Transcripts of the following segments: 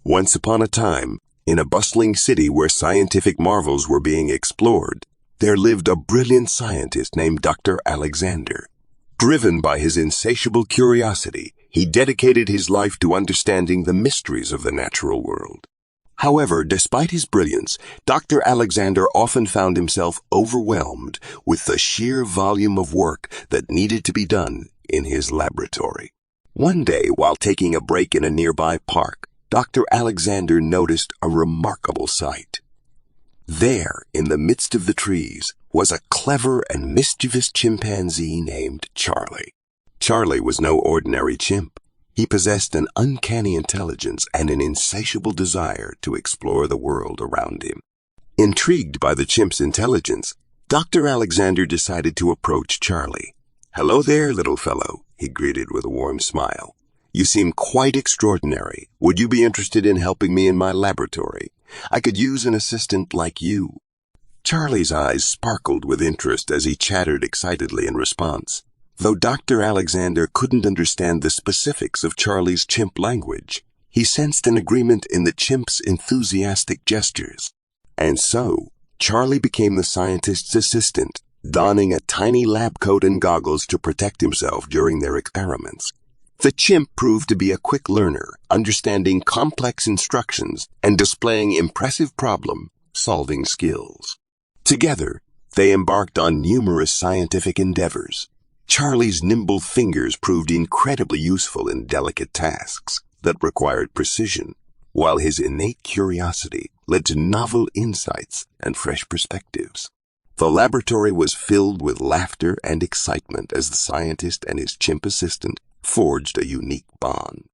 Once upon a time, in a bustling city where scientific marvels were being explored, there lived a brilliant scientist named Dr. Alexander. Driven by his insatiable curiosity, he dedicated his life to understanding the mysteries of the natural world. However, despite his brilliance, Dr. Alexander often found himself overwhelmed with the sheer volume of work that needed to be done in his laboratory. One day, while taking a break in a nearby park, Dr. Alexander noticed a remarkable sight. There, in the midst of the trees, was a clever and mischievous chimpanzee named Charlie. Charlie was no ordinary chimp. He possessed an uncanny intelligence and an insatiable desire to explore the world around him. Intrigued by the chimp's intelligence, Dr. Alexander decided to approach Charlie. "Hello there, little fellow," he greeted with a warm smile. "You seem quite extraordinary. Would you be interested in helping me in my laboratory? I could use an assistant like you." Charlie's eyes sparkled with interest as he chattered excitedly in response. Though Dr. Alexander couldn't understand the specifics of Charlie's chimp language, he sensed an agreement in the chimp's enthusiastic gestures. And so, Charlie became the scientist's assistant, donning a tiny lab coat and goggles to protect himself during their experiments. The chimp proved to be a quick learner, understanding complex instructions and displaying impressive problem-solving skills. Together, they embarked on numerous scientific endeavors. Charlie's nimble fingers proved incredibly useful in delicate tasks that required precision, while his innate curiosity led to novel insights and fresh perspectives. The laboratory was filled with laughter and excitement as the scientist and his chimp assistant forged a unique bond.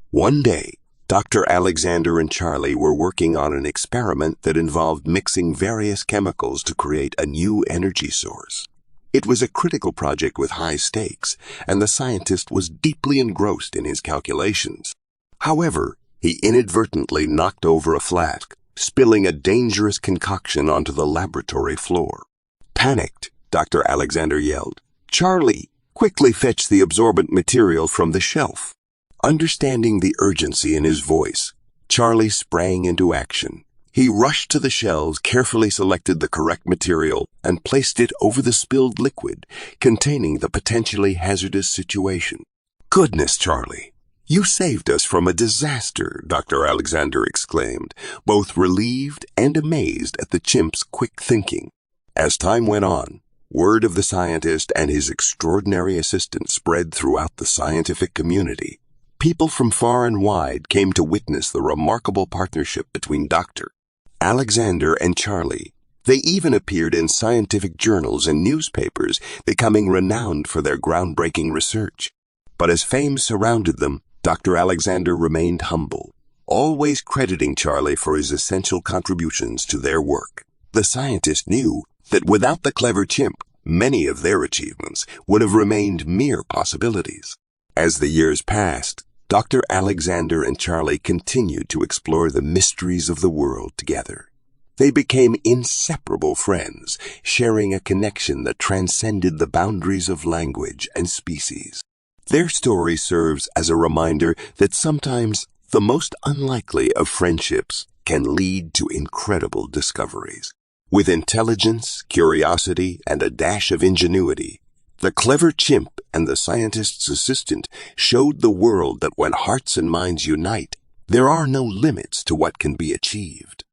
One day, Dr. Alexander and Charlie were working on an experiment that involved mixing various chemicals to create a new energy source. It was a critical project with high stakes, and the scientist was deeply engrossed in his calculations. However, he inadvertently knocked over a flask, spilling a dangerous concoction onto the laboratory floor. Panicked, Dr. Alexander yelled, "Charlie, quickly fetch the absorbent material from the shelf." Understanding the urgency in his voice, Charlie sprang into action. He rushed to the shelves, carefully selected the correct material, and placed it over the spilled liquid containing the potentially hazardous situation. "Goodness, Charlie, you saved us from a disaster," Dr. Alexander exclaimed, both relieved and amazed at the chimp's quick thinking. As time went on, word of the scientist and his extraordinary assistant spread throughout the scientific community. People from far and wide came to witness the remarkable partnership between Dr. Alexander and Charlie. They even appeared in scientific journals and newspapers, becoming renowned for their groundbreaking research. But as fame surrounded them, Dr. Alexander remained humble, always crediting Charlie for his essential contributions to their work. The scientist knew that without the clever chimp, many of their achievements would have remained mere possibilities. As the years passed, Dr. Alexander and Charlie continued to explore the mysteries of the world together. They became inseparable friends, sharing a connection that transcended the boundaries of language and species. Their story serves as a reminder that sometimes the most unlikely of friendships can lead to incredible discoveries. With intelligence, curiosity, and a dash of ingenuity, the clever chimp and the scientist's assistant showed the world that when hearts and minds unite, there are no limits to what can be achieved.